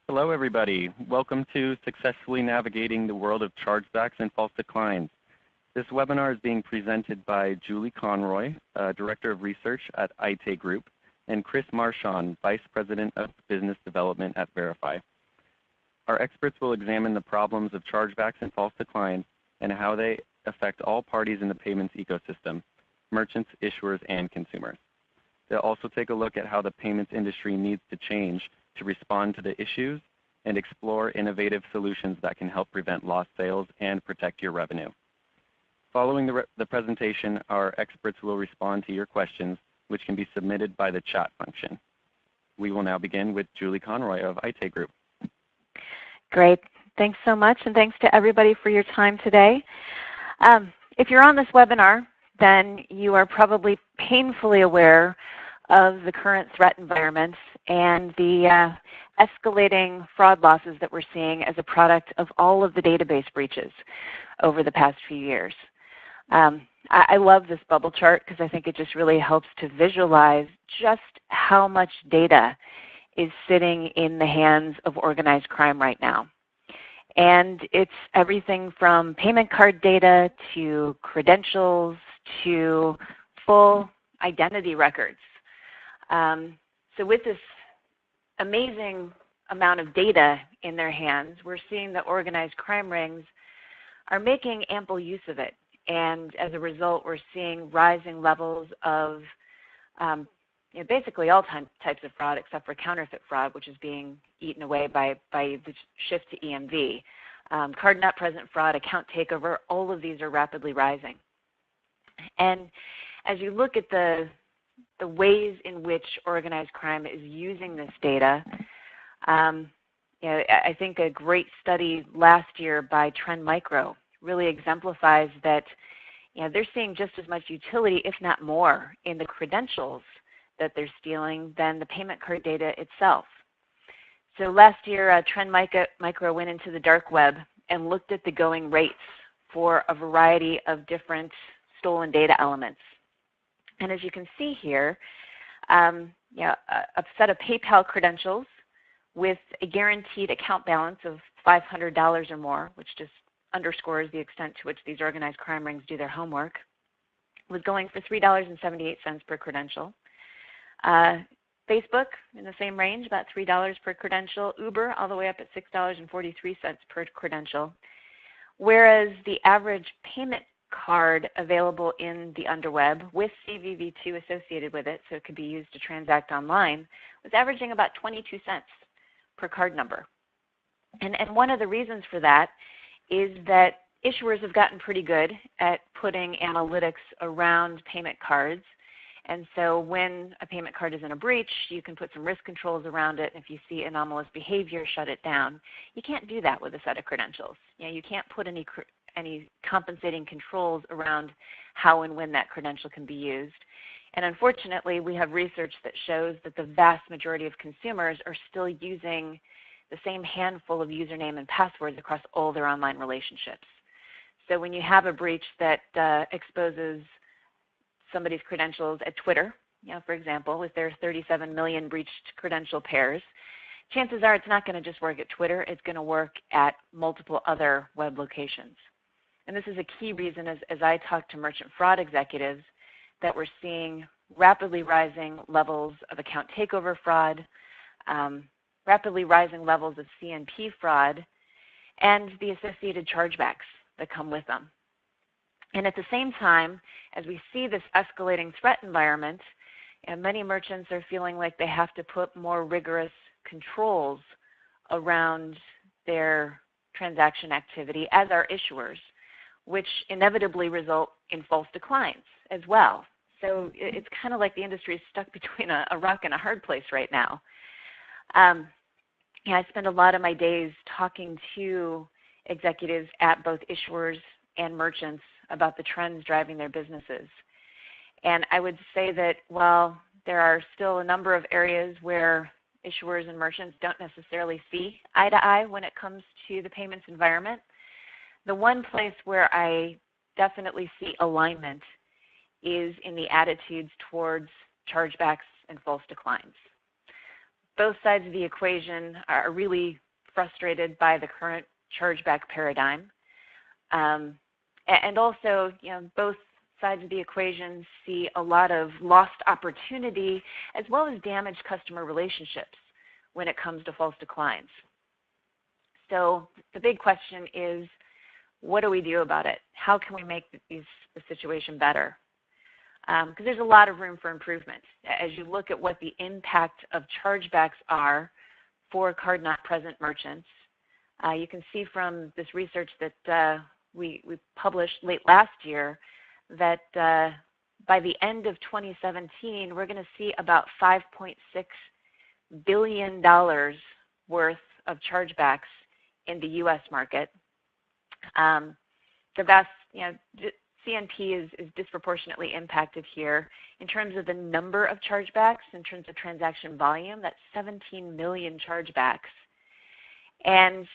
Hello, everybody. Welcome to Successfully Navigating the World of Chargebacks and False Declines. This webinar is being presented by Julie Conroy, Director of Research at IT Group, and Chris Marchand, Vice President of Business Development at Verifi. Our experts will examine the problems of chargebacks and false declines and how they affect all parties in the payments ecosystem, merchants, issuers, and consumers. They'll also take a look at how the payments industry needs to change to respond to the issues and explore innovative solutions that can help prevent lost sales and protect your revenue. Following the presentation, our experts will respond to your questions, which can be submitted by the chat function. We will now begin with Julie Conroy of IT Group. Great. Thanks so much, and thanks to everybody for your time today. If you're on this webinar, then you are probably painfully aware of the current threat environment and the escalating fraud losses that we're seeing as a product of all of the database breaches over the past few years. I love this bubble chart because I think it just really helps to visualize just how much data is sitting in the hands of organized crime right now. And it's everything from payment card data to credentials to full identity records. So with this amazing amount of data in their hands, we're seeing that organized crime rings are making ample use of it. And as a result, we're seeing rising levels of basically all types of fraud except for counterfeit fraud, which is being eaten away by the shift to EMV. Card not present fraud, account takeover, all of these are rapidly rising. And as you look at the ways in which organized crime is using this data, I think a great study last year by Trend Micro really exemplifies that they're seeing just as much utility, if not more, in the credentials that they're stealing than the payment card data itself. So last year, Trend Micro went into the dark web and looked at the going rates for a variety of different stolen data elements. And as you can see here, a set of PayPal credentials with a guaranteed account balance of $500 or more, which just underscores the extent to which these organized crime rings do their homework, was going for $3.78 per credential. Facebook in the same range, about $3 per credential. Uber all the way up at $6.43 per credential. Whereas the average payment card available in the underweb with CVV2 associated with it, so it could be used to transact online, was averaging about 22 cents per card number. And one of the reasons for that is that issuers have gotten pretty good at putting analytics around payment cards. And so when a payment card is in a breach, you can put some risk controls around it. If you see anomalous behavior, shut it down. You can't do that with a set of credentials. You can't put any compensating controls around how and when that credential can be used. And unfortunately, we have research that shows that the vast majority of consumers are still using the same handful of username and passwords across all their online relationships. So when you have a breach that exposes somebody's credentials at Twitter, for example, if there are 37 million breached credential pairs, chances are it's not going to just work at Twitter, it's going to work at multiple other web locations. And this is a key reason as I talk to merchant fraud executives that we're seeing rapidly rising levels of account takeover fraud, rapidly rising levels of CNP fraud, and the associated chargebacks that come with them. And at the same time, as we see this escalating threat environment, many merchants are feeling like they have to put more rigorous controls around their transaction activity, as are issuers, which inevitably result in false declines as well. So it's kind of like the industry is stuck between a rock and a hard place right now. I spend a lot of my days talking to executives at both issuers and merchants about the trends driving their businesses. And I would say that while there are still a number of areas where issuers and merchants don't necessarily see eye to eye when it comes to the payments environment, the one place where I definitely see alignment is in the attitudes towards chargebacks and false declines. both sides of the equation are really frustrated by the current chargeback paradigm. And also, both sides of the equation see a lot of lost opportunity as well as damaged customer relationships when it comes to false declines. So the big question is, what do we do about it? How can we make the situation better? Because there's a lot of room for improvement. As you look at what the impact of chargebacks are for card-not-present merchants, you can see from this research that we published late last year that by the end of 2017, we're going to see about $5.6 billion worth of chargebacks in the U.S. market. The vast, CNP is disproportionately impacted here. In terms of the number of chargebacks, in terms of transaction volume, that's 17 million chargebacks. And,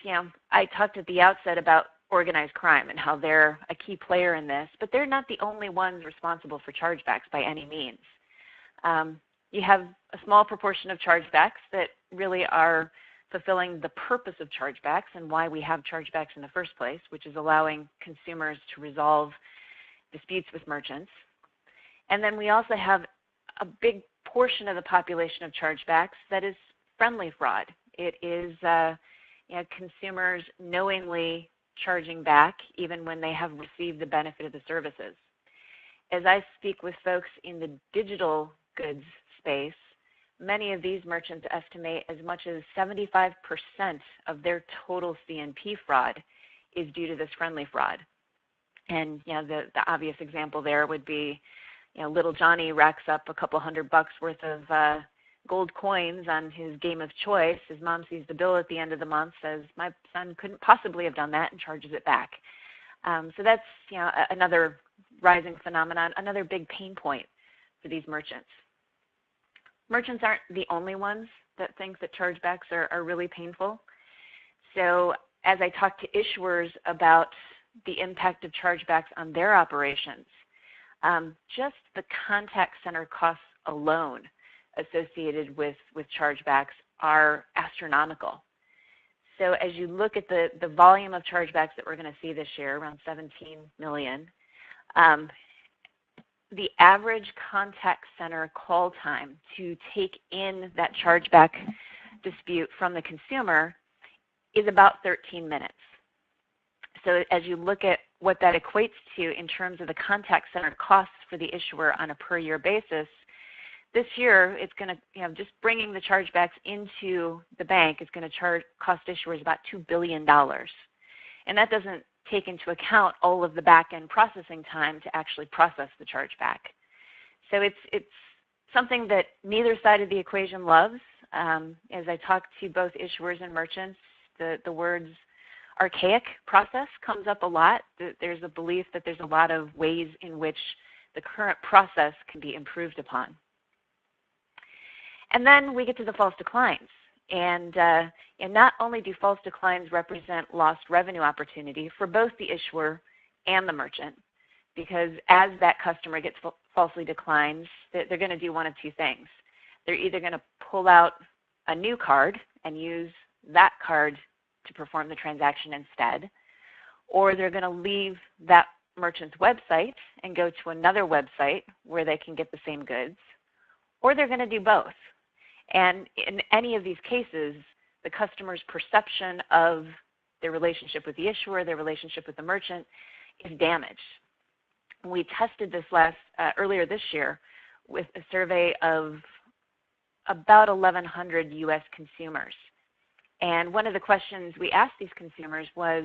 I talked at the outset about organized crime and how they're a key player in this, but they're not the only ones responsible for chargebacks by any means. You have a small proportion of chargebacks that really are fulfilling the purpose of chargebacks and why we have chargebacks in the first place, which is allowing consumers to resolve disputes with merchants. And then we also have a big portion of the population of chargebacks that is friendly fraud. It is consumers knowingly charging back even when they have received the benefit of the services. As I speak with folks in the digital goods space, many of these merchants estimate as much as 75% of their total CNP fraud is due to this friendly fraud. And the obvious example there would be, little Johnny racks up a couple $100 worth of gold coins on his game of choice. His mom sees the bill at the end of the month, says, "My son couldn't possibly have done that," and charges it back. So that's another rising phenomenon, another big pain point for these merchants. Merchants aren't the only ones that think that chargebacks are really painful. So as I talk to issuers about the impact of chargebacks on their operations, just the contact center costs alone associated with chargebacks are astronomical. So as you look at the volume of chargebacks that we're going to see this year, around 17 million, the average contact center call time to take in that chargeback dispute from the consumer is about 13 minutes. So as you look at what that equates to in terms of the contact center costs for the issuer on a per year basis, this year it's going to, just bringing the chargebacks into the bank is going to cost issuers about $2 billion. And that doesn't take into account all of the back-end processing time to actually process the chargeback. So it's something that neither side of the equation loves. As I talk to both issuers and merchants, the words archaic process comes up a lot. There's a belief that there's a lot of ways in which the current process can be improved upon. And then we get to the false declines. And not only do false declines represent lost revenue opportunity for both the issuer and the merchant, because as that customer gets falsely declines, they're going to do one of two things. They're either going to pull out a new card and use that card to perform the transaction instead, or they're going to leave that merchant's website and go to another website where they can get the same goods, or they're going to do both. And in any of these cases, the customer's perception of their relationship with the issuer, their relationship with the merchant, is damaged. We tested this earlier this year with a survey of about 1,100 U.S. consumers. And one of the questions we asked these consumers was,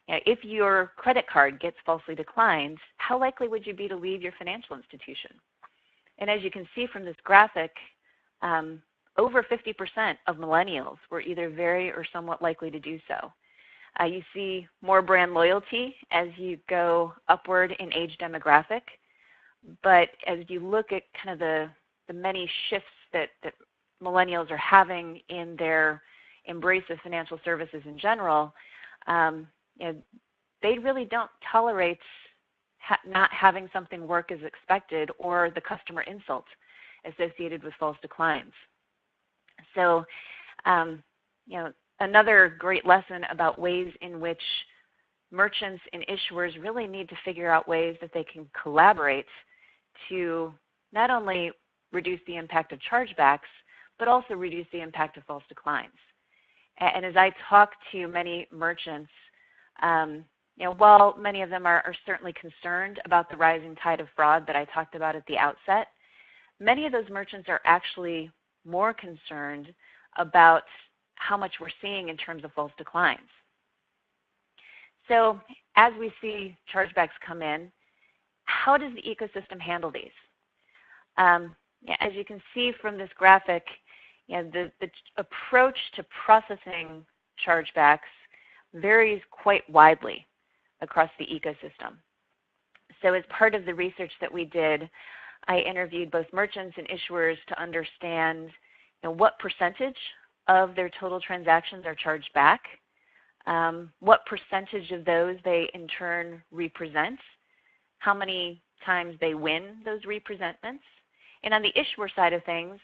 if your credit card gets falsely declined, how likely would you be to leave your financial institution? And as you can see from this graphic, over 50% of millennials were either very or somewhat likely to do so. You see more brand loyalty as you go upward in age demographic, but as you look at kind of the many shifts that millennials are having in their embrace of financial services in general, they really don't tolerate not having something work as expected or the customer insult associated with false declines. So, another great lesson about ways in which merchants and issuers really need to figure out ways that they can collaborate to not only reduce the impact of chargebacks, but also reduce the impact of false declines. And as I talk to many merchants, while many of them are certainly concerned about the rising tide of fraud that I talked about at the outset, many of those merchants are actually more concerned about how much we're seeing in terms of false declines. So as we see chargebacks come in, how does the ecosystem handle these? As you can see from this graphic, the approach to processing chargebacks varies quite widely across the ecosystem. So as part of the research that we did, I interviewed both merchants and issuers to understand what percentage of their total transactions are charged back, what percentage of those they in turn represent, how many times they win those representments. And on the issuer side of things,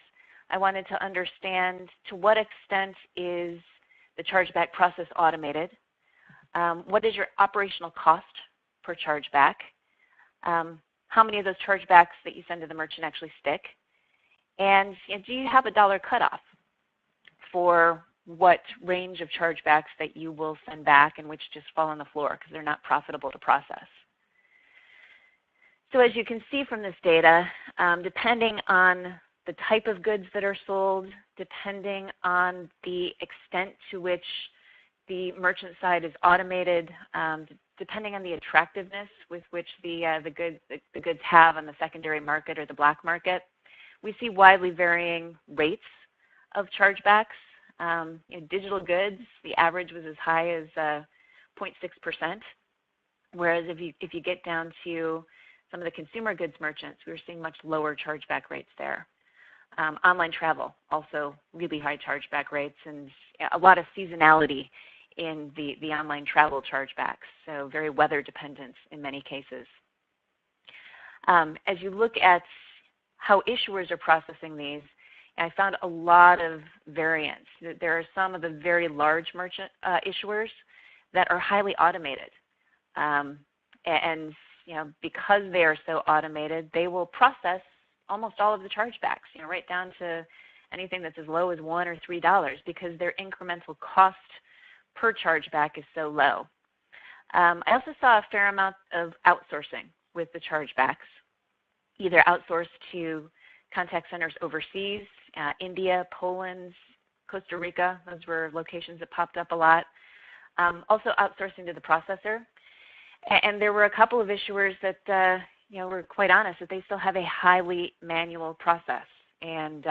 I wanted to understand to what extent is the chargeback process automated, what is your operational cost per chargeback, how many of those chargebacks that you send to the merchant actually stick, and do you have a dollar cutoff for what range of chargebacks that you will send back and which just fall on the floor because they're not profitable to process. So as you can see from this data, depending on the type of goods that are sold, depending on the extent to which the merchant side is automated, depending on the attractiveness with which the goods have on the secondary market or the black market, we see widely varying rates of chargebacks. Digital goods, the average was as high as 0.6%, whereas if you get down to some of the consumer goods merchants, we were seeing much lower chargeback rates there. Online travel, also really high chargeback rates, and a lot of seasonality in the online travel chargebacks, so very weather dependent in many cases. As you look at how issuers are processing these, I found a lot of variance. There are some of the very large merchant issuers that are highly automated. And because they are so automated, they will process almost all of the chargebacks, right down to anything that's as low as $1 or $3 because their incremental cost per chargeback is so low. I also saw a fair amount of outsourcing with the chargebacks, either outsourced to contact centers overseas, India, Poland, Costa Rica. Those were locations that popped up a lot. Also outsourcing to the processor. And there were a couple of issuers that were quite honest that they still have a highly manual process. And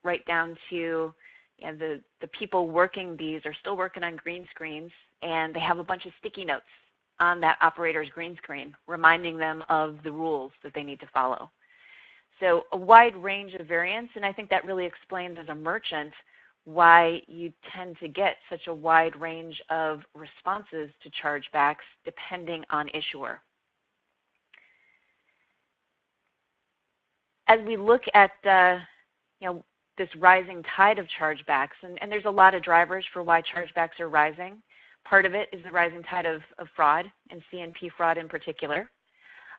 right down to the people working these are still working on green screens, and they have a bunch of sticky notes on that operator's green screen reminding them of the rules that they need to follow. So a wide range of variance, and I think that really explains as a merchant why you tend to get such a wide range of responses to chargebacks depending on issuer. As we look at this rising tide of chargebacks, and there's a lot of drivers for why chargebacks are rising. Part of it is the rising tide of fraud, and CNP fraud in particular.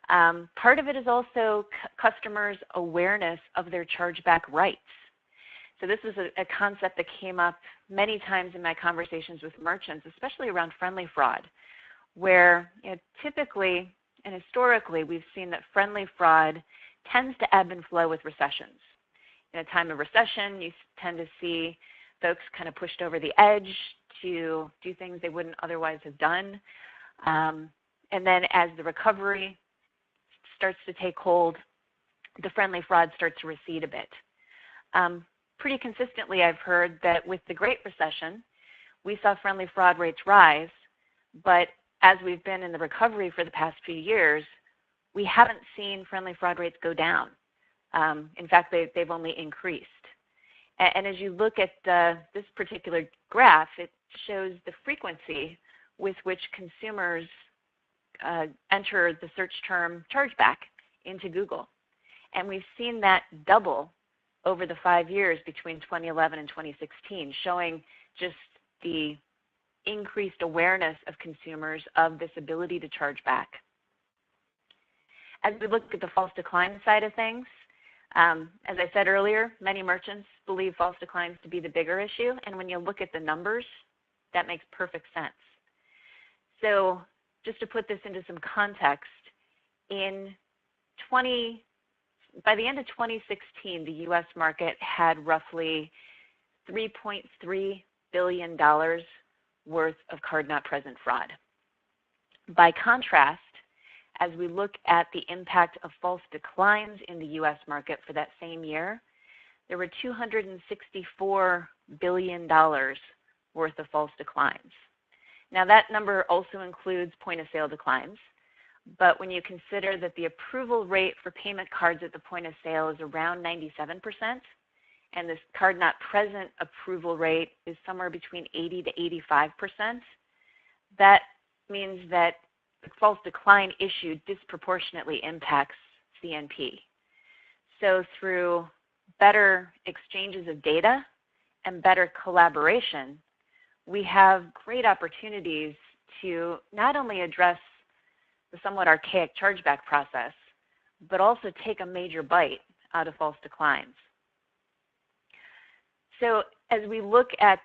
Part of it is also customers' awareness of their chargeback rights. So this is a concept that came up many times in my conversations with merchants, especially around friendly fraud, where typically and historically we've seen that friendly fraud tends to ebb and flow with recessions. In a time of recession, you tend to see folks kind of pushed over the edge to do things they wouldn't otherwise have done. And then as the recovery starts to take hold, the friendly fraud starts to recede a bit. Pretty consistently, I've heard that with the Great Recession, we saw friendly fraud rates rise, but as we've been in the recovery for the past few years, we haven't seen friendly fraud rates go down. In fact, they've only increased. And as you look at this particular graph, it shows the frequency with which consumers enter the search term chargeback into Google. And we've seen that double over the 5 years between 2011 and 2016, showing just the increased awareness of consumers of this ability to charge back. As we look at the false decline side of things, as I said earlier, many merchants believe false declines to be the bigger issue, and when you look at the numbers, that makes perfect sense. So just to put this into some context, by the end of 2016, the U.S. market had roughly $3.3 billion worth of card-not-present fraud. By contrast, as we look at the impact of false declines in the U.S. market for that same year, there were $264 billion worth of false declines. Now that number also includes point-of-sale declines, but when you consider that the approval rate for payment cards at the point of sale is around 97%, and this card-not-present approval rate is somewhere between 80 to 85%, that means that the false decline issue disproportionately impacts CNP. So through better exchanges of data and better collaboration, we have great opportunities to not only address the somewhat archaic chargeback process, but also take a major bite out of false declines. So as we look at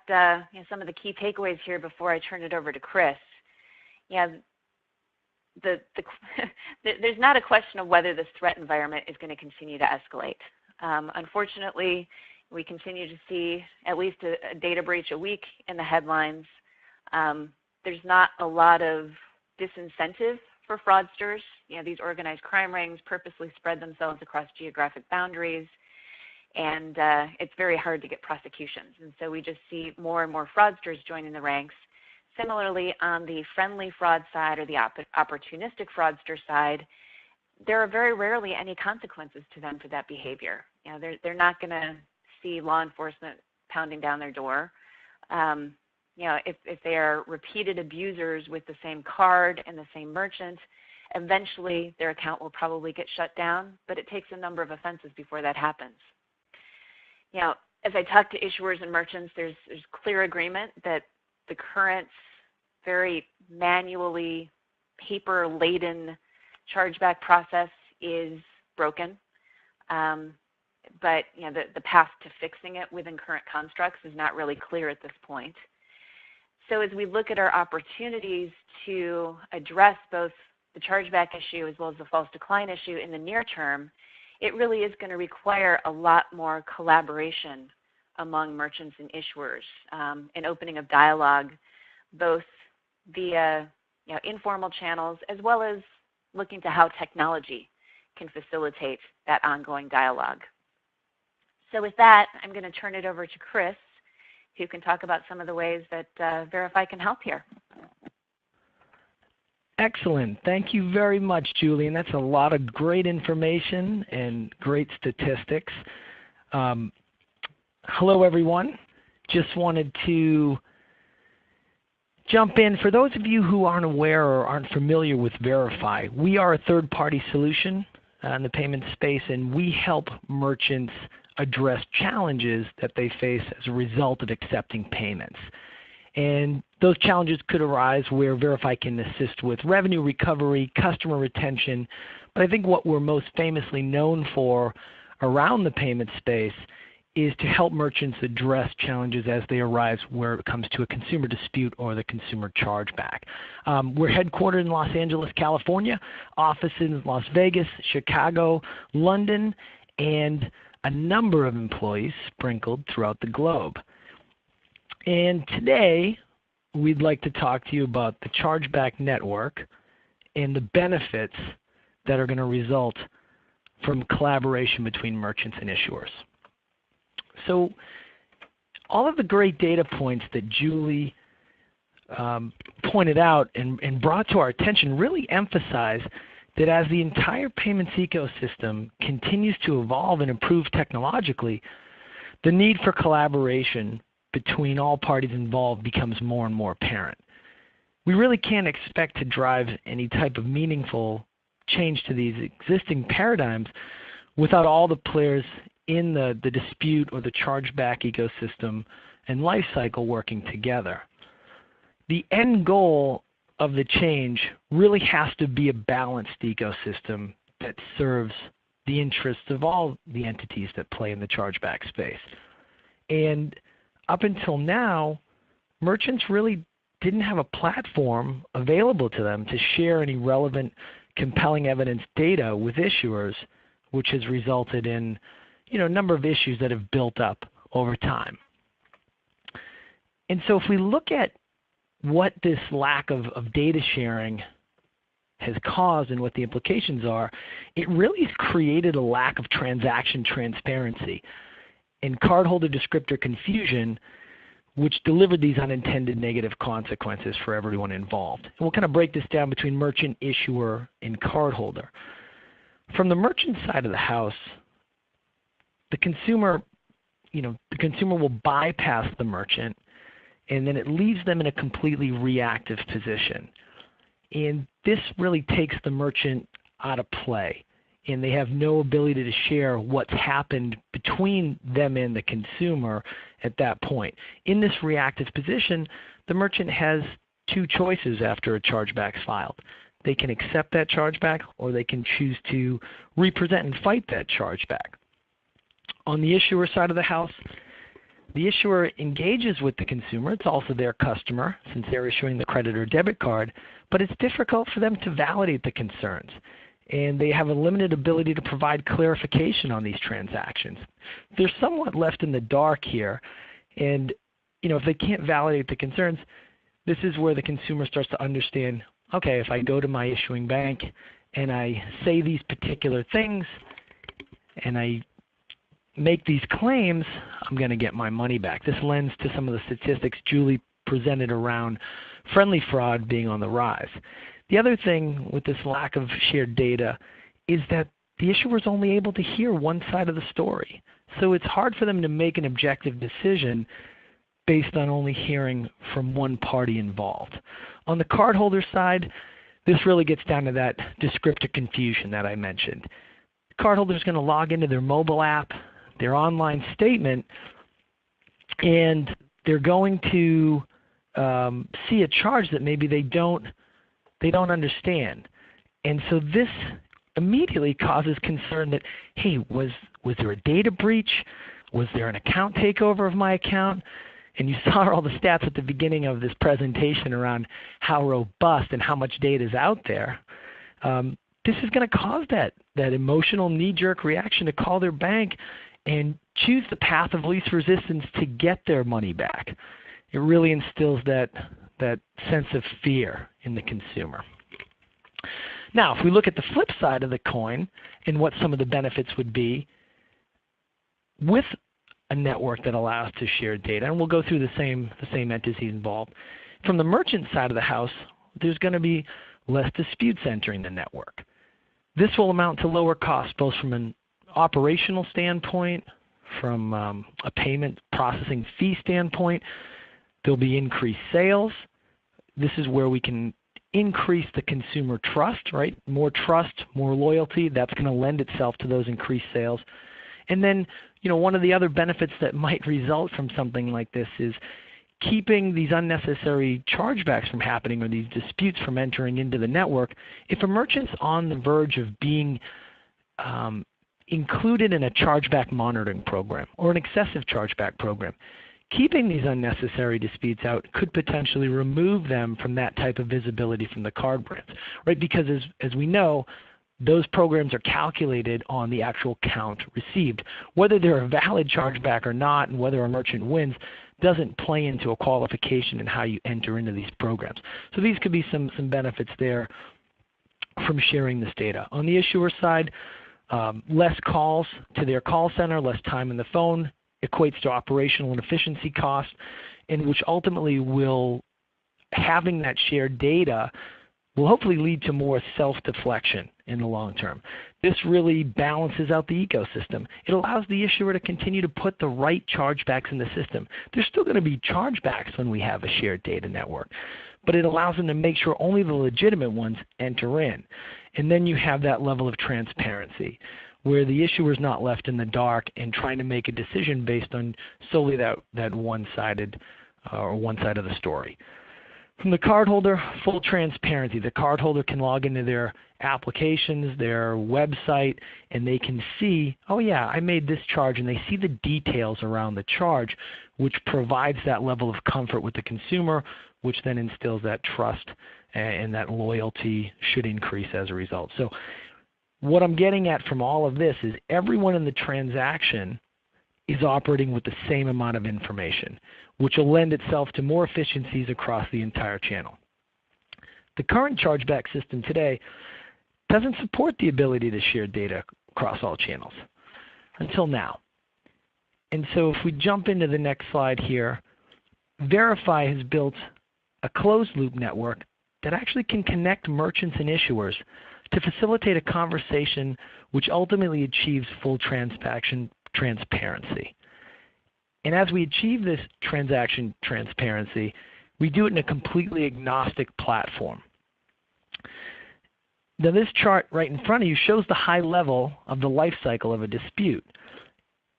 some of the key takeaways here before I turn it over to Chris, there's not a question of whether this threat environment is going to continue to escalate. Unfortunately, we continue to see at least a data breach a week in the headlines. There's not a lot of disincentive for fraudsters. These organized crime rings purposely spread themselves across geographic boundaries, and it's very hard to get prosecutions. And so we just see more and more fraudsters joining the ranks. Similarly, on the friendly fraud side or the opportunistic fraudster side, there are very rarely any consequences to them for that behavior. They're not going to see law enforcement pounding down their door. If they are repeated abusers with the same card and the same merchant, eventually their account will probably get shut down, but it takes a number of offenses before that happens. As I talk to issuers and merchants, there's clear agreement that the current very manually paper-laden chargeback process is broken. But the path to fixing it within current constructs is not really clear at this point. So as we look at our opportunities to address both the chargeback issue as well as the false decline issue in the near term, it really is going to require a lot more collaboration among merchants and issuers, and opening of dialogue, both via informal channels as well as looking to how technology can facilitate that ongoing dialogue. So with that, I'm going to turn it over to Chris, who can talk about some of the ways that Verifi can help here. Excellent. Thank you very much, Julie. And that's a lot of great information and great statistics. Hello, everyone. Just wanted to jump in. For those of you who aren't aware or aren't familiar with Verifi, we are a third-party solution in the payment space, and we help merchants address challenges that they face as a result of accepting payments. And those challenges could arise where Verifi can assist with revenue recovery, customer retention, but I think what we're most famously known for around the payment space is to help merchants address challenges as they arise where it comes to a consumer dispute or the consumer chargeback. We're headquartered in Los Angeles, California, offices in Las Vegas, Chicago, London, and a number of employees sprinkled throughout the globe. And today, we'd like to talk to you about the Chargeback Network and the benefits that are going to result from collaboration between merchants and issuers. So all of the great data points that Julie pointed out and brought to our attention really emphasize that as the entire payments ecosystem continues to evolve and improve technologically, the need for collaboration between all parties involved becomes more and more apparent. We really can't expect to drive any type of meaningful change to these existing paradigms without all the players in the dispute or the chargeback ecosystem and life cycle working together. The end goal of the change really has to be a balanced ecosystem that serves the interests of all the entities that play in the chargeback space. And up until now, merchants really didn't have a platform available to them to share any relevant, compelling evidence data with issuers, which has resulted in a number of issues that have built up over time. And so if we look at what this lack of data sharing has caused and what the implications are, it really has created a lack of transaction transparency and cardholder descriptor confusion, which delivered these unintended negative consequences for everyone involved. And we'll kind of break this down between merchant, issuer, and cardholder. From the merchant side of the house, the consumer will bypass the merchant, and then it leaves them in a completely reactive position. And this really takes the merchant out of play, and they have no ability to share what's happened between them and the consumer at that point. In this reactive position, the merchant has two choices after a chargeback is filed. They can accept that chargeback, or they can choose to represent and fight that chargeback. On the issuer side of the house, the issuer engages with the consumer. It's also their customer since they're issuing the credit or debit card, but it's difficult for them to validate the concerns, and they have a limited ability to provide clarification on these transactions. They're somewhat left in the dark here, and if they can't validate the concerns, this is where the consumer starts to understand, okay, if I go to my issuing bank and I say these particular things and I make these claims, I'm going to get my money back. This lends to some of the statistics Julie presented around friendly fraud being on the rise. The other thing with this lack of shared data is that the issuer is only able to hear one side of the story. So it's hard for them to make an objective decision based on only hearing from one party involved. On the cardholder side, this really gets down to that descriptor confusion that I mentioned. The cardholder is going to log into their mobile app, their online statement, and they're going to see a charge that maybe they don't understand. And so this immediately causes concern that, hey, was there a data breach? Was there an account takeover of my account? And you saw all the stats at the beginning of this presentation around how robust and how much data is out there. This is going to cause that emotional knee-jerk reaction to call their bank and choose the path of least resistance to get their money back. It really instills that sense of fear in the consumer. Now, if we look at the flip side of the coin and what some of the benefits would be with a network that allows to share data, and we'll go through the same entities involved. From the merchant side of the house, there's going to be less disputes entering the network. This will amount to lower costs, both from an operational standpoint, from a payment processing fee standpoint. There'll be increased sales. This is where we can increase the consumer trust, right? More trust, more loyalty, that's going to lend itself to those increased sales. And then, one of the other benefits that might result from something like this is keeping these unnecessary chargebacks from happening or these disputes from entering into the network. If a merchant's on the verge of being included in a chargeback monitoring program or an excessive chargeback program, keeping these unnecessary disputes out could potentially remove them from that type of visibility from the card brands, right? Because as we know, those programs are calculated on the actual count received. Whether they're a valid chargeback or not and whether a merchant wins doesn't play into a qualification in how you enter into these programs. So these could be some benefits there from sharing this data. On the issuer side, less calls to their call center, less time on the phone equates to operational and efficiency costs, and which ultimately will, having that shared data will hopefully lead to more self-deflection in the long term. This really balances out the ecosystem. It allows the issuer to continue to put the right chargebacks in the system. There's still going to be chargebacks when we have a shared data network, but it allows them to make sure only the legitimate ones enter in. And then you have that level of transparency where the issuer is not left in the dark and trying to make a decision based on solely that one-sided or one side of the story. From the cardholder, full transparency. The cardholder can log into their applications, their website, and they can see, oh yeah, I made this charge, and they see the details around the charge, which provides that level of comfort with the consumer, which then instills that trust, and that loyalty should increase as a result. So what I'm getting at from all of this is everyone in the transaction is operating with the same amount of information, which will lend itself to more efficiencies across the entire channel. The current chargeback system today doesn't support the ability to share data across all channels until now. And so if we jump into the next slide here, Verifi has built a closed-loop network that actually can connect merchants and issuers to facilitate a conversation which ultimately achieves full transaction transparency. And as we achieve this transaction transparency, we do it in a completely agnostic platform. Now this chart right in front of you shows the high level of the life cycle of a dispute.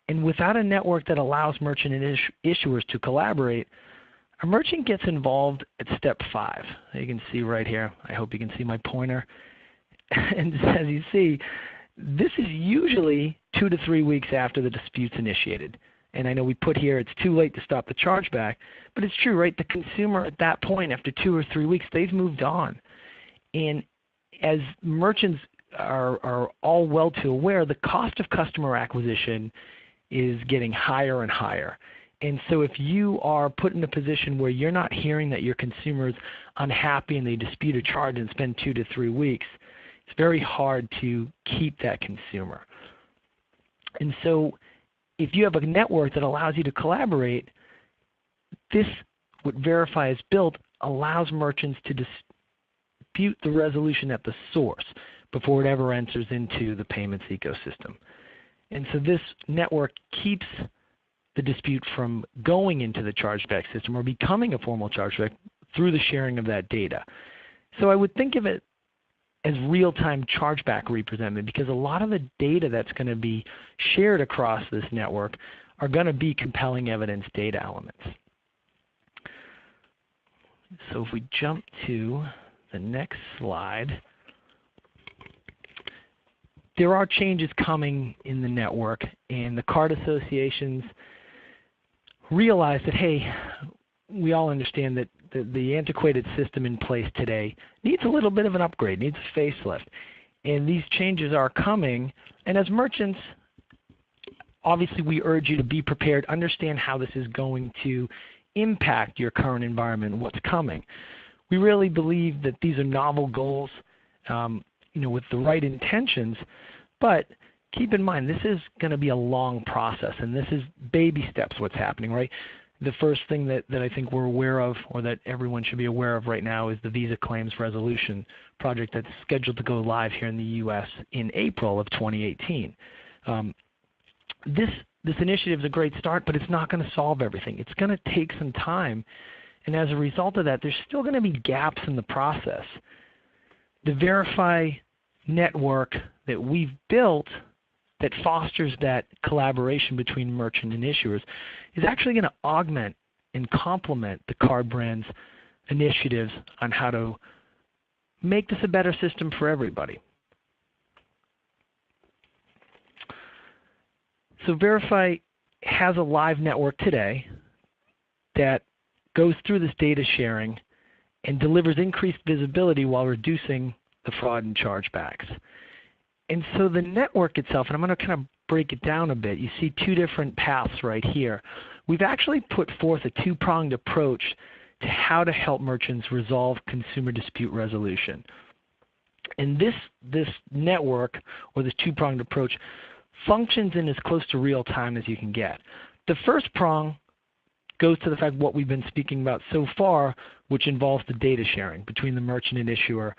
And without a network that allows merchant and issuers to collaborate, a merchant gets involved at step 5. You can see right here. I hope you can see my pointer. And as you see, this is usually 2 to 3 weeks after the dispute's initiated. And I know we put here it's too late to stop the chargeback, but it's true, right? The consumer at that point, after 2 or 3 weeks, they've moved on. And as merchants are all well too aware, the cost of customer acquisition is getting higher and higher. And so if you are put in a position where you're not hearing that your consumer is unhappy and they dispute a charge and spend 2 to 3 weeks, it's very hard to keep that consumer. And so if you have a network that allows you to collaborate, what Verifi has built allows merchants to dispute the resolution at the source before it ever enters into the payments ecosystem. And so this network keeps the dispute from going into the chargeback system or becoming a formal chargeback through the sharing of that data. So I would think of it as real-time chargeback representment, because a lot of the data that's going to be shared across this network are going to be compelling evidence data elements. So if we jump to the next slide, there are changes coming in the network, and the card associations realize that, hey, we all understand that the antiquated system in place today needs a little bit of an upgrade, needs a facelift. And these changes are coming, and as merchants, obviously we urge you to be prepared, understand how this is going to impact your current environment and what's coming. We really believe that these are novel goals with the right intentions, but keep in mind this is going to be a long process, and this is baby steps what's happening, right? The first thing that I think we're aware of, or that everyone should be aware of right now, is the Visa Claims Resolution project that's scheduled to go live here in the U.S. in April of 2018. This initiative is a great start, but it's not going to solve everything. It's going to take some time, and as a result of that, there's still going to be gaps in the process. The Verifi network that we've built that fosters that collaboration between merchant and issuers is actually going to augment and complement the card brand's initiatives on how to make this a better system for everybody. So Verifi has a live network today that goes through this data sharing and delivers increased visibility while reducing the fraud and chargebacks. And so the network itself, and I'm going to kind of break it down a bit. You see 2 different paths right here. We've actually put forth a 2-pronged approach to how to help merchants resolve consumer dispute resolution. And this network, or this 2-pronged approach, functions in as close to real time as you can get. The first prong goes to the fact what we've been speaking about so far, which involves the data sharing between the merchant and issuer.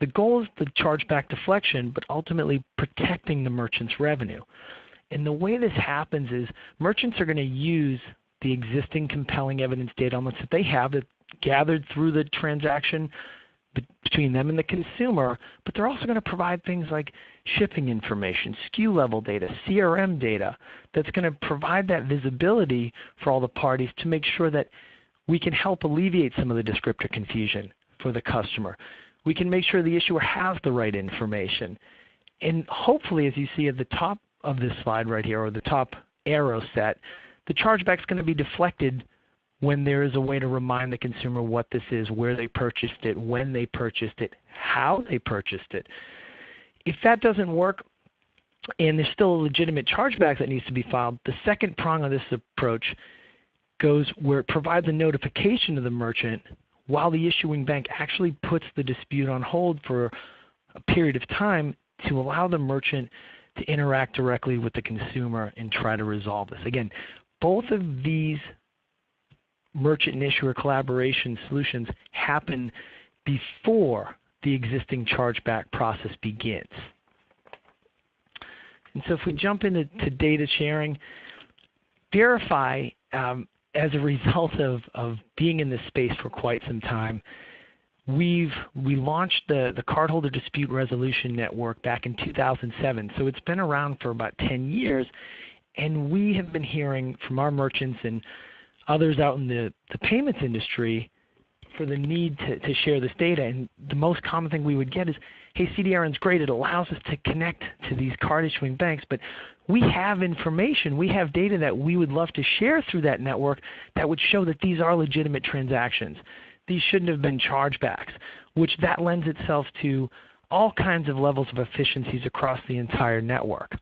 The goal is the chargeback deflection, but ultimately protecting the merchant's revenue. And the way this happens is merchants are going to use the existing compelling evidence data elements that they have that gathered through the transaction between them and the consumer, but they're also going to provide things like shipping information, SKU level data, CRM data, that's going to provide that visibility for all the parties to make sure that we can help alleviate some of the descriptor confusion for the customer. We can make sure the issuer has the right information. And hopefully, as you see at the top of this slide right here, or the top arrow set, the chargeback is going to be deflected when there is a way to remind the consumer what this is, where they purchased it, when they purchased it, how they purchased it. If that doesn't work and there's still a legitimate chargeback that needs to be filed, the second prong of this approach goes where it provides a notification to the merchant while the issuing bank actually puts the dispute on hold for a period of time to allow the merchant to interact directly with the consumer and try to resolve this. Again, both of these merchant and issuer collaboration solutions happen before the existing chargeback process begins. And so if we jump into data sharing, Verifi, as a result of being in this space for quite some time, we launched the Cardholder Dispute Resolution Network back in 2007. So it's been around for about 10 years, and we have been hearing from our merchants and others out in the payments industry for the need to share this data. And the most common thing we would get is, hey, CDRN is great. It allows us to connect to these card issuing banks, but we have information, we have data that we would love to share through that network that would show that these are legitimate transactions. These shouldn't have been chargebacks, which that lends itself to all kinds of levels of efficiencies across the entire network.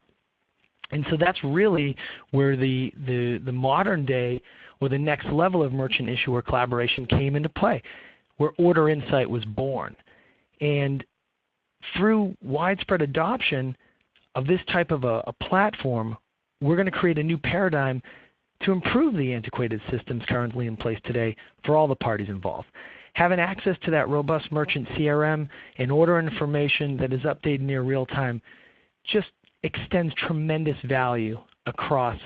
And so that's really where the modern day or the next level of merchant issuer collaboration came into play, where Order Insight was born. And through widespread adoption of this type of a platform, we're going to create a new paradigm to improve the antiquated systems currently in place today for all the parties involved. Having access to that robust merchant CRM and order information that is updated near real time just extends tremendous value across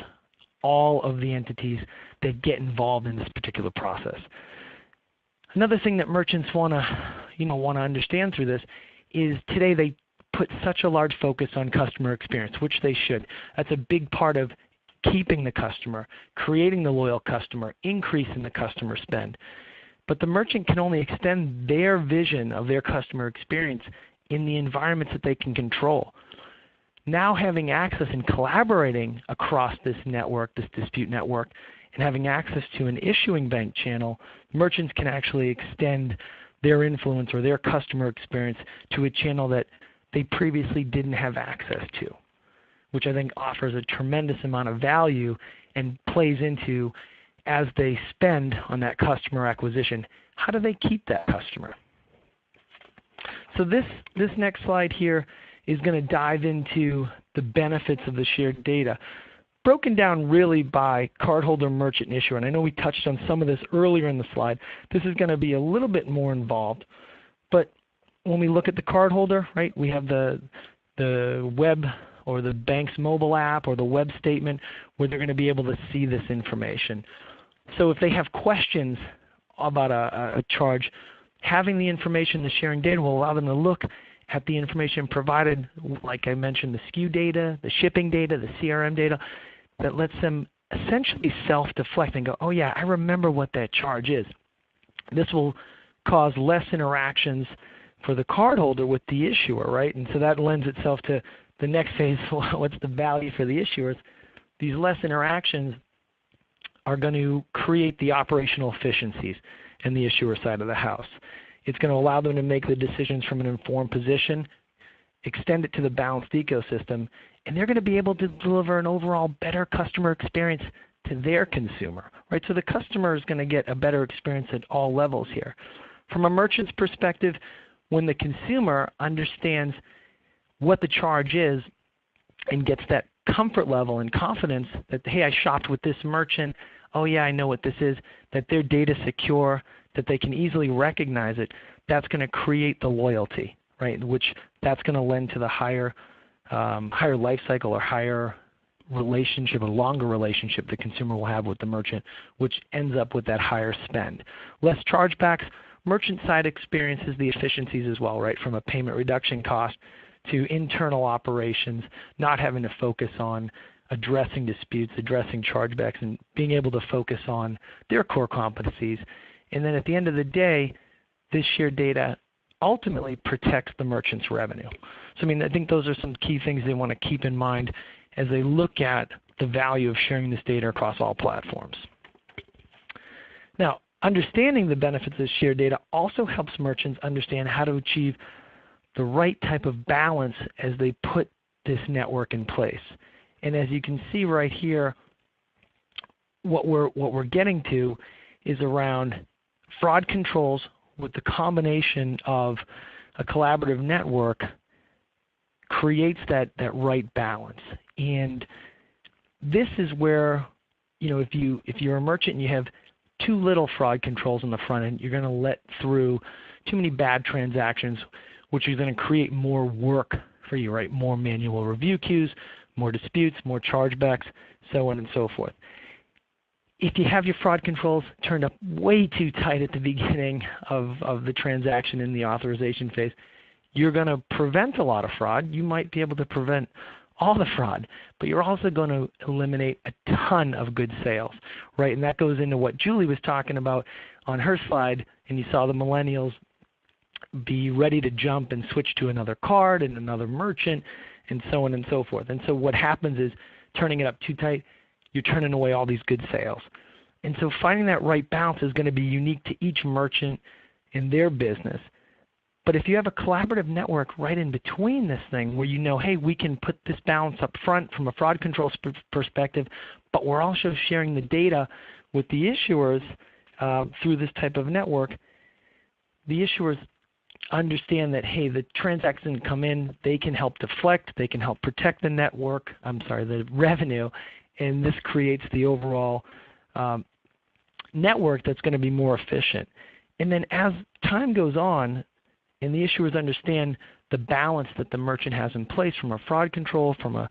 all of the entities that get involved in this particular process. Another thing that merchants want to understand through this is today they put such a large focus on customer experience, which they should. That's a big part of keeping the customer, creating the loyal customer, increasing the customer spend. But the merchant can only extend their vision of their customer experience in the environments that they can control. Now having access and collaborating across this network, this dispute network, and having access to an issuing bank channel, merchants can actually extend their influence or their customer experience to a channel that they previously didn't have access to, which I think offers a tremendous amount of value and plays into, as they spend on that customer acquisition, how do they keep that customer? So this next slide here is going to dive into the benefits of the shared data, broken down really by cardholder, merchant, and issuer. And I know we touched on some of this earlier in the slide. This is going to be a little bit more involved. But when we look at the cardholder, right, we have the web or the bank's mobile app or the web statement where they're going to be able to see this information. So if they have questions about a charge, having the information, the sharing data will allow them to look at the information provided, like I mentioned, the SKU data, the shipping data, the CRM data, that lets them essentially self-deflect and go, oh yeah, I remember what that charge is. This will cause less interactions for the cardholder with the issuer, right? And so that lends itself to the next phase, what's the value for the issuers? These less interactions are going to create the operational efficiencies in the issuer side of the house. It's going to allow them to make the decisions from an informed position, extend it to the balanced ecosystem, and they're going to be able to deliver an overall better customer experience to their consumer, right? So the customer is going to get a better experience at all levels here. From a merchant's perspective, when the consumer understands what the charge is and gets that comfort level and confidence that, hey, I shopped with this merchant, oh yeah, I know what this is, that their data's secure, that they can easily recognize it, that's going to create the loyalty, right? Which that's going to lend to the higher life cycle or higher relationship, a longer relationship the consumer will have with the merchant, which ends up with that higher spend. Less chargebacks, merchant side experiences the efficiencies as well, right, from a payment reduction cost to internal operations, not having to focus on addressing disputes, addressing chargebacks, and being able to focus on their core competencies. And then at the end of the day, this shared data ultimately protects the merchant's revenue. So I think those are some key things they want to keep in mind as they look at the value of sharing this data across all platforms. Now, understanding the benefits of shared data also helps merchants understand how to achieve the right type of balance as they put this network in place. And as you can see right here, what we're getting to is around fraud controls with the combination of a collaborative network creates that right balance. And this is where, if you're a merchant and you have too little fraud controls on the front end, you're going to let through too many bad transactions, which is going to create more work for you, right? More manual review queues, more disputes, more chargebacks, so on and so forth. If you have your fraud controls turned up way too tight at the beginning of the transaction in the authorization phase, you're going to prevent a lot of fraud. You might be able to prevent all the fraud, but you're also going to eliminate a ton of good sales, right? And that goes into what Julie was talking about on her slide, and you saw the millennials be ready to jump and switch to another card and another merchant and so on and so forth. And so what happens is, turning it up too tight, you're turning away all these good sales. And so finding that right balance is going to be unique to each merchant in their business. But if you have a collaborative network right in between this thing where you know, hey, we can put this balance up front from a fraud control perspective, but we're also sharing the data with the issuers through this type of network, the issuers understand that, hey, the transaction come in, they can help deflect, they can help protect the the revenue, and this creates the overall network that's going to be more efficient. And then as time goes on, and the issuers understand the balance that the merchant has in place from a fraud control, from a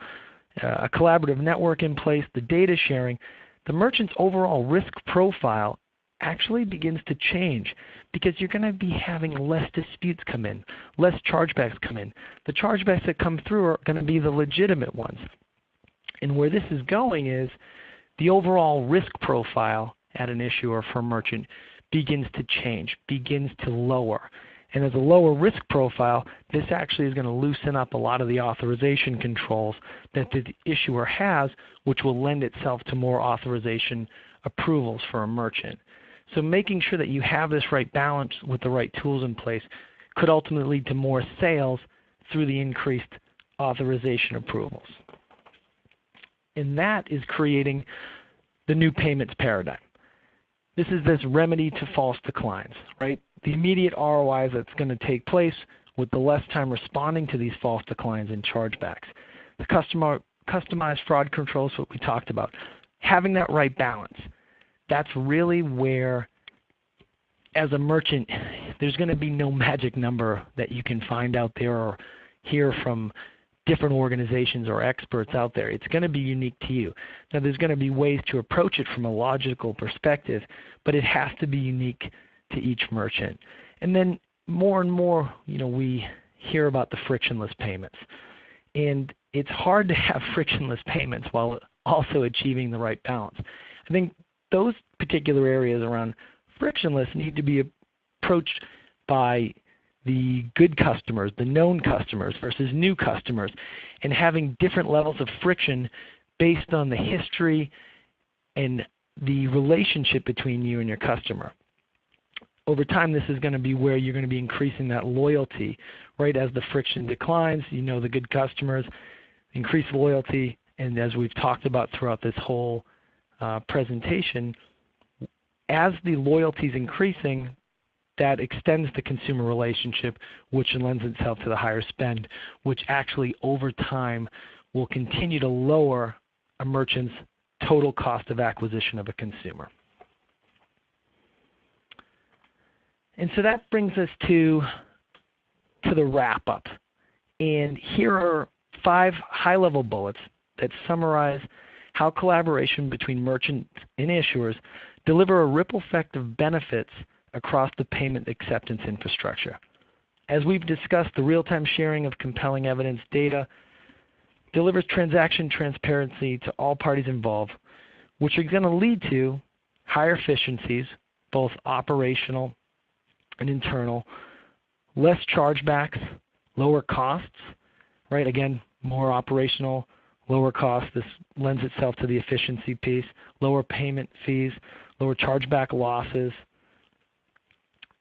collaborative network in place, the data sharing, the merchant's overall risk profile actually begins to change because you're going to be having less disputes come in, less chargebacks come in. The chargebacks that come through are going to be the legitimate ones. And where this is going is the overall risk profile at an issuer for a merchant begins to change, begins to lower. And as a lower risk profile, this actually is going to loosen up a lot of the authorization controls that the issuer has, which will lend itself to more authorization approvals for a merchant. So making sure that you have this right balance with the right tools in place could ultimately lead to more sales through the increased authorization approvals. And that is creating the new payments paradigm. This is this remedy to false declines, right? The immediate ROI that's going to take place with the less time responding to these false declines and chargebacks. The customized fraud controls, what we talked about. Having that right balance. That's really where, as a merchant, there's going to be no magic number that you can find out there or hear from different organizations or experts out there. It's going to be unique to you. Now, there's going to be ways to approach it from a logical perspective, but it has to be unique to each merchant. And then more and more, we hear about the frictionless payments. And it's hard to have frictionless payments while also achieving the right balance. I think those particular areas around frictionless need to be approached by the good customers, the known customers versus new customers, and having different levels of friction based on the history and the relationship between you and your customer. Over time, this is going to be where you're going to be increasing that loyalty, right? As the friction declines, the good customers, increase loyalty, and as we've talked about throughout this whole presentation, as the loyalty is increasing, that extends the consumer relationship, which lends itself to the higher spend, which actually over time will continue to lower a merchant's total cost of acquisition of a consumer. And so that brings us to the wrap-up. And here are 5 high-level bullets that summarize how collaboration between merchants and issuers deliver a ripple effect of benefits across the payment acceptance infrastructure. As we've discussed, the real-time sharing of compelling evidence data delivers transaction transparency to all parties involved, which are going to lead to higher efficiencies, both operational and internal, less chargebacks, lower costs, right? Again, more operational, lower costs. This lends itself to the efficiency piece, lower payment fees, lower chargeback losses,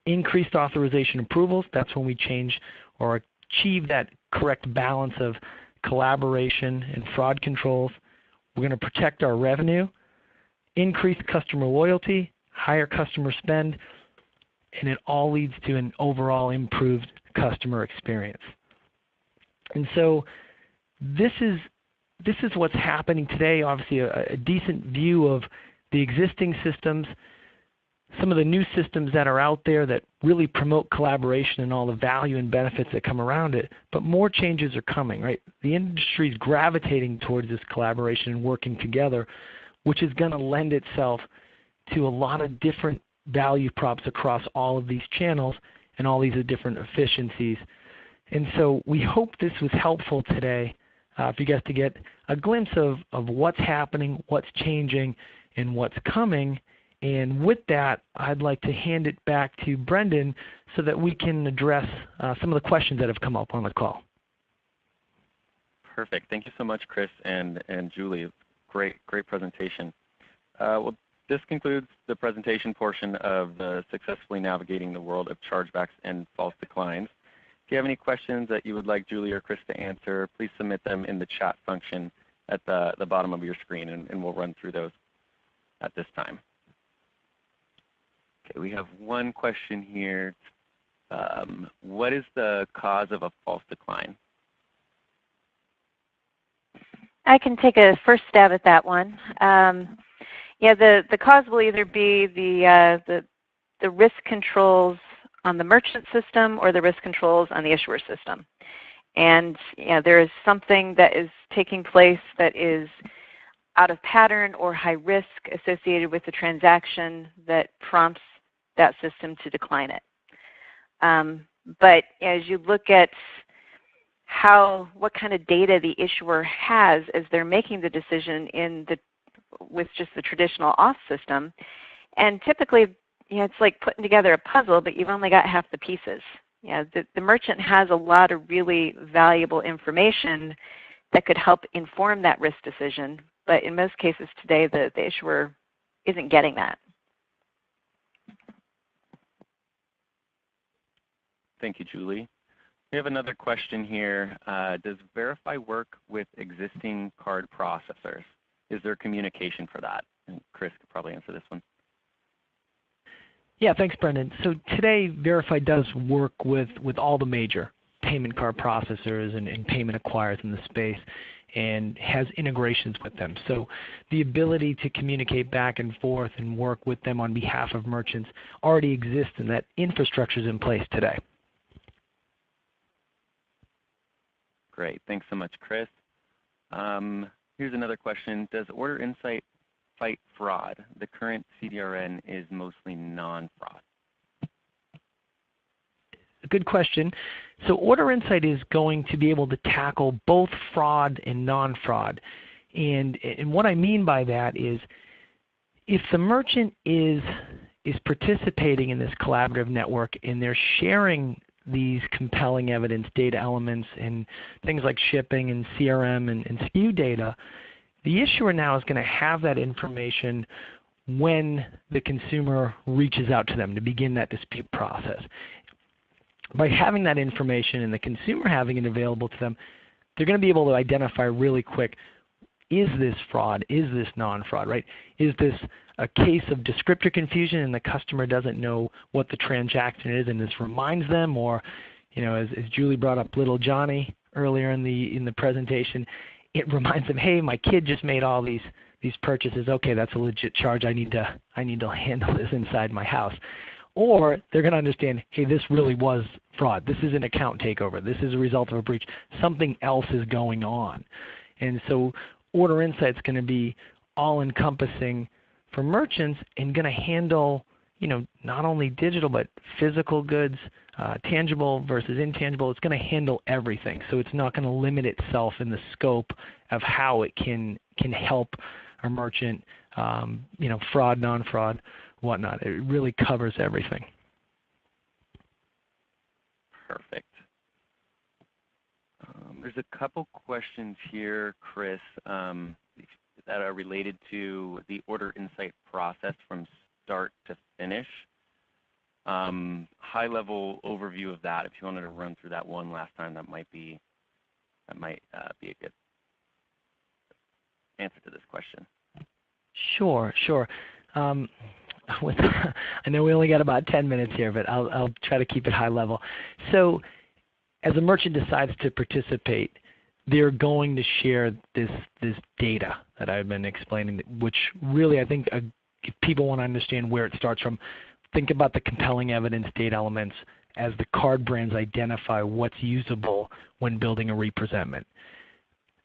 increased authorization approvals. That's when we change or achieve that correct balance of collaboration and fraud controls. We're going to protect our revenue, increase customer loyalty, higher customer spend, and it all leads to an overall improved customer experience. And so this is what's happening today. Obviously, a decent view of the existing systems, some of the new systems that are out there that really promote collaboration and all the value and benefits that come around it, but more changes are coming, right? The industry is gravitating towards this collaboration and working together, which is going to lend itself to a lot of different value props across all of these channels and all these different efficiencies. And so we hope this was helpful today for you guys to get a glimpse of what's happening, what's changing, and what's coming. And with that, I'd like to hand it back to Brendan so that we can address some of the questions that have come up on the call. Perfect. Thank you so much, Chris and Julie. Great presentation. Well, this concludes the presentation portion of the Successfully Navigating the World of Chargebacks and False Declines. If you have any questions that you would like Julie or Chris to answer, please submit them in the chat function at the bottom of your screen, and we'll run through those at this time. Okay, we have one question here. What is the cause of a false decline? I can take a first stab at that one. Yeah, the cause will either be the risk controls on the merchant system or the risk controls on the issuer system. And there is something that is taking place that is out of pattern or high risk associated with the transaction that prompts that system to decline it. But as you look at what kind of data the issuer has as they're making the decision with just the traditional auth system, and typically it's like putting together a puzzle, but you've only got half the pieces. The merchant has a lot of really valuable information that could help inform that risk decision, but in most cases today the issuer isn't getting that. Thank you, Julie. We have another question here. Does Verifi work with existing card processors? Is there communication for that? And Chris could probably answer this one. Yeah, thanks, Brendan. So today, Verifi does work with all the major payment card processors and payment acquirers in the space and has integrations with them. So the ability to communicate back and forth and work with them on behalf of merchants already exists, and that infrastructure is in place today. Great. Thanks so much, Chris. Here's another question. Does Order Insight fight fraud? The current CDRN is mostly non-fraud. Good question. So Order Insight is going to be able to tackle both fraud and non-fraud. And what I mean by that is if the merchant is participating in this collaborative network and they're sharing these compelling evidence data elements and things like shipping and CRM and SKU data, the issuer now is going to have that information when the consumer reaches out to them to begin that dispute process. By having that information and the consumer having it available to them, they're going to be able to identify really quick, is this fraud? Is this non-fraud, right? Is this a case of descriptor confusion and the customer doesn't know what the transaction is and this reminds them, or as Julie brought up little Johnny earlier in the presentation, it reminds them, hey, my kid just made all these purchases. Okay, that's a legit charge. I need to handle this inside my house. Or they're going to understand, hey, this really was fraud. This is an account takeover. This is a result of a breach. Something else is going on. And so Order Insight is going to be all-encompassing for merchants and going to handle not only digital but physical goods, tangible versus intangible. It's going to handle everything. So it's not going to limit itself in the scope of how it can help a merchant, fraud, non-fraud, whatnot. It really covers everything. Perfect. There's a couple questions here, Chris, that are related to the order insight process from start to finish. High-level overview of that. If you wanted to run through that one last time, that might be a good answer to this question. Sure. I know we only got about 10 minutes here, but I'll try to keep it high level. So as a merchant decides to participate, they're going to share this data that I've been explaining, which really I think if people want to understand where it starts from, think about the compelling evidence data elements as the card brands identify what's usable when building a representment.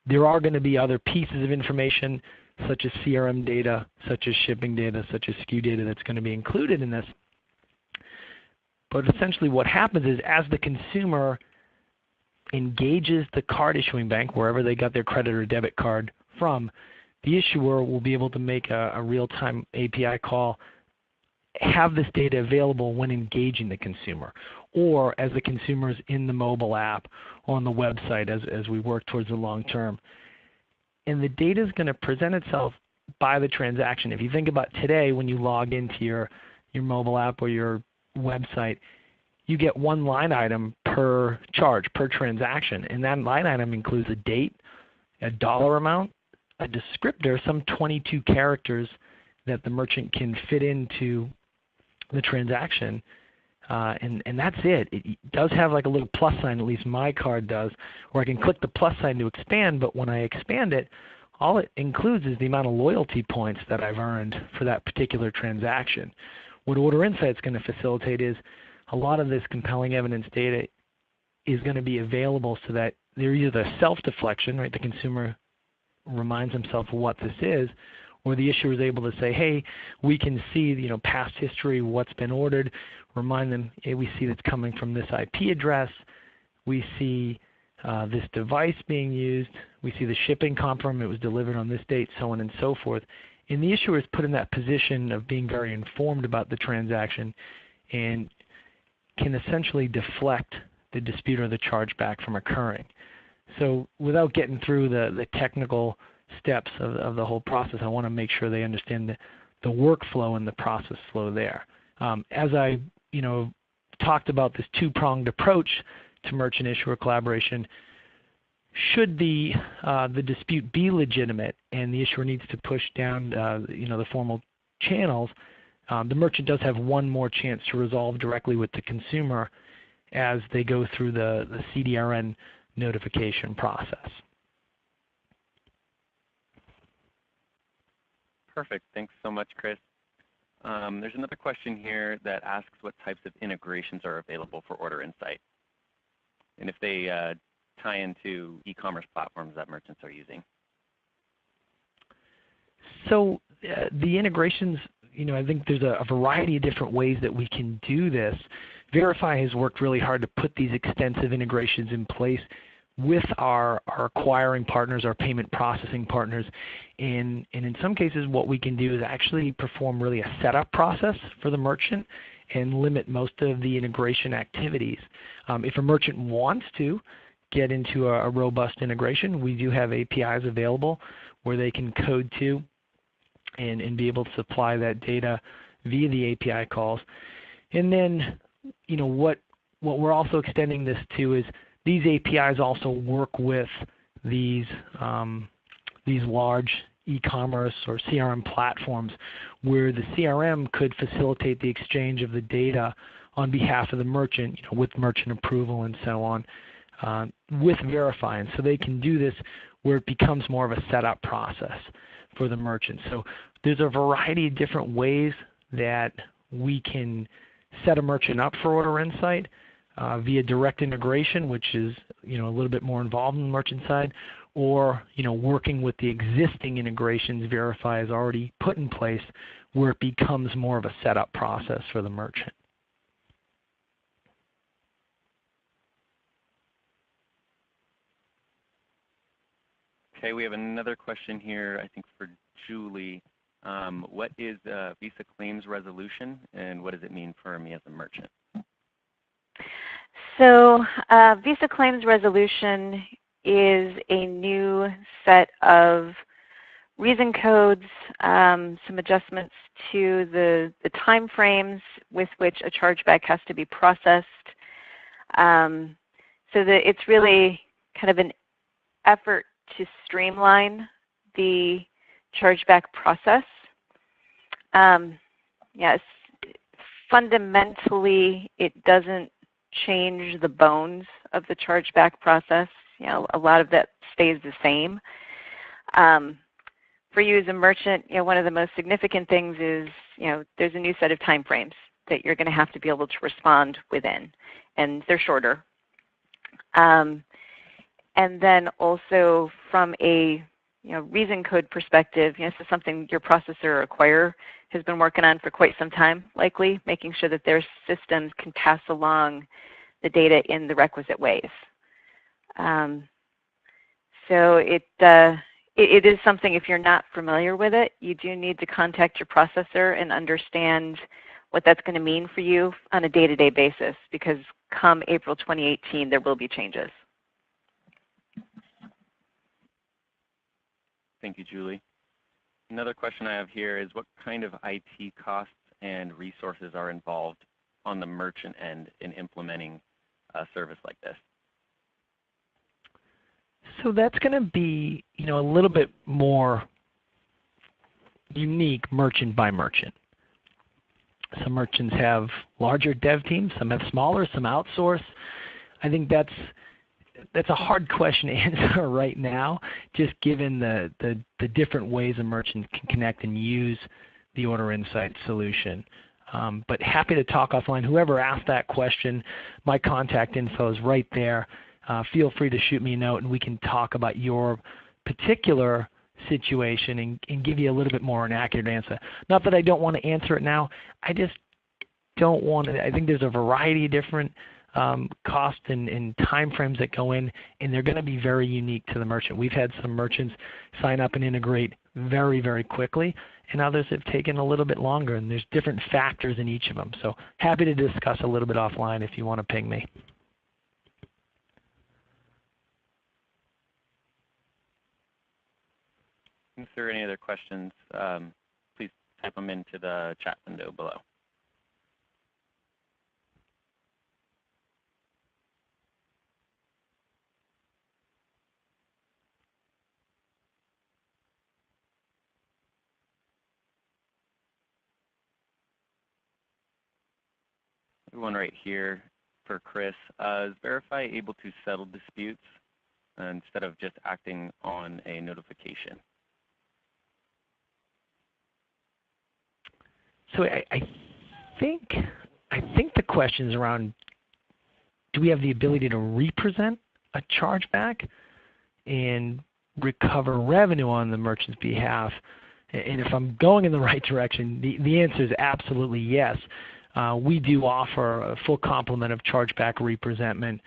There are going to be other pieces of information such as CRM data, such as shipping data, such as SKU data that's going to be included in this. But essentially what happens is as the consumer engages the card issuing bank, wherever they got their credit or debit card from, the issuer will be able to make a real-time API call, have this data available when engaging the consumer, or as the consumer is in the mobile app or on the website as we work towards the long term. And the data is going to present itself by the transaction. If you think about today when you log into your mobile app or your website, you get one line item per charge, per transaction. And that line item includes a date, a dollar amount, a descriptor, some 22 characters that the merchant can fit into the transaction. And that's it. It does have like a little plus sign, at least my card does, where I can click the plus sign to expand, but when I expand it, all it includes is the amount of loyalty points that I've earned for that particular transaction. What Order Insight is going to facilitate is a lot of this compelling evidence data is going to be available so that there is either self-deflection, right? The consumer reminds himself of what this is, or the issuer is able to say, hey, we can see past history, what's been ordered, remind them, hey, we see that's coming from this IP address, we see this device being used, we see the shipping confirm it was delivered on this date, so on and so forth. And the issuer is put in that position of being very informed about the transaction and can essentially deflect the dispute or the chargeback from occurring. So without getting through the technical steps of the whole process, I want to make sure they understand the workflow and the process flow there. As I talked about this two-pronged approach to merchant-issuer collaboration, should the dispute be legitimate and the issuer needs to push down the formal channels, the merchant does have one more chance to resolve directly with the consumer as they go through the CDRN notification process. Perfect. Thanks so much, Chris. There's another question here that asks what types of integrations are available for Order Insight, and if they tie into e-commerce platforms that merchants are using. So the integrations, I think there's a variety of different ways that we can do this. Verifi has worked really hard to put these extensive integrations in place with our acquiring partners, our payment processing partners. And in some cases what we can do is actually perform really a setup process for the merchant and limit most of the integration activities. If a merchant wants to get into a robust integration, we do have APIs available where they can code to and be able to supply that data via the API calls. And then what we're also extending this to is these APIs also work with these large e-commerce or CRM platforms where the CRM could facilitate the exchange of the data on behalf of the merchant, with merchant approval and so on, with Verifi. And so they can do this where it becomes more of a setup process for the merchant. So there's a variety of different ways that we can set a merchant up for Order Insight via direct integration, which is a little bit more involved on the merchant side, or working with the existing integrations Verifi has already put in place where it becomes more of a setup process for the merchant. Okay, we have another question here, I think for Julie. What is Visa claims resolution, and what does it mean for me as a merchant? So Visa claims resolution is a new set of reason codes, some adjustments to the time frames with which a chargeback has to be processed. So that it's really kind of an effort to streamline the chargeback process. Yes, fundamentally, it doesn't change the bones of the chargeback process. A lot of that stays the same. For you as a merchant, one of the most significant things is, there's a new set of time frames that you're going to have to be able to respond within, and they're shorter. And then also from a reason code perspective, this is something your processor or acquirer has been working on for quite some time, likely, making sure that their systems can pass along the data in the requisite ways. So it is something, if you're not familiar with it, you do need to contact your processor and understand what that's going to mean for you on a day-to-day basis, because come April 2018, there will be changes. Thank you, Julie. Another question I have here is what kind of IT costs and resources are involved on the merchant end in implementing a service like this? So that's going to be, a little bit more unique merchant by merchant. Some merchants have larger dev teams, some have smaller, some outsource. I think that's a hard question to answer right now, just given the different ways a merchant can connect and use the Order Insight solution. But happy to talk offline. Whoever asked that question, my contact info is right there. Feel free to shoot me a note and we can talk about your particular situation and give you a little bit more an accurate answer. Not that I don't want to answer it now. I just don't want to. I think there's a variety of different costs and time frames that go in, and they're going to be very unique to the merchant. We've had some merchants sign up and integrate very, very quickly, and others have taken a little bit longer, and there's different factors in each of them. So happy to discuss a little bit offline if you want to ping me. If there are any other questions, please type them into the chat window below. One right here for Chris. Is Verifi able to settle disputes instead of just acting on a notification? So I think the question is around, do we have the ability to represent a chargeback and recover revenue on the merchant's behalf? And if I'm going in the right direction, the answer is absolutely yes. We do offer a full complement of ChargebackRepresentMe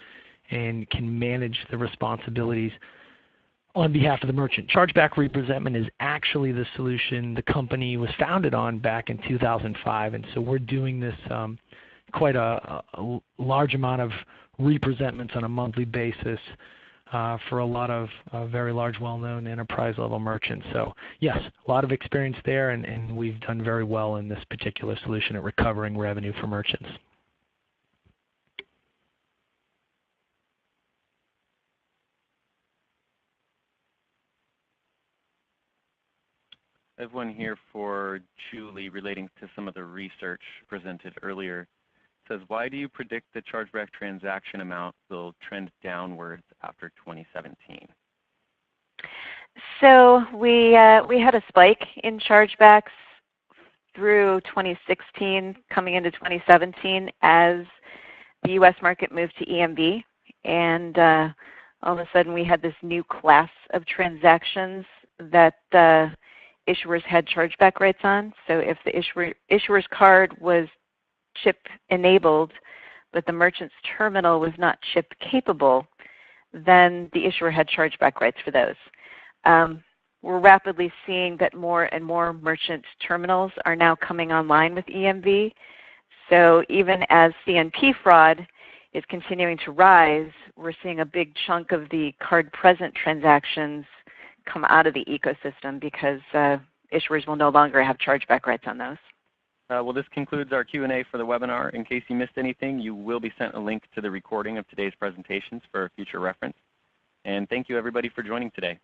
and can manage the responsibilities on behalf of the merchant. ChargebackRepresentMe is actually the solution the company was founded on back in 2005, and so we're doing this quite a large amount of representments on a monthly basis for a lot of very large, well-known enterprise-level merchants. So yes, a lot of experience there, and we've done very well in this particular solution at recovering revenue for merchants. I have one here for Julie relating to some of the research presented earlier. It says, why do you predict the chargeback transaction amount will trend downwards after 2017? So we had a spike in chargebacks through 2016, coming into 2017, as the U.S. market moved to EMV, and all of a sudden we had this new class of transactions that issuers had chargeback rights on. So if the issuer's card was chip enabled, but the merchant's terminal was not chip capable, then the issuer had chargeback rights for those. We're rapidly seeing that more and more merchant terminals are now coming online with EMV. So even as CNP fraud is continuing to rise, we're seeing a big chunk of the card-present transactions come out of the ecosystem because issuers will no longer have chargeback rights on those. Well, this concludes our Q&A for the webinar. In case you missed anything, you will be sent a link to the recording of today's presentations for future reference. And thank you, everybody, for joining today.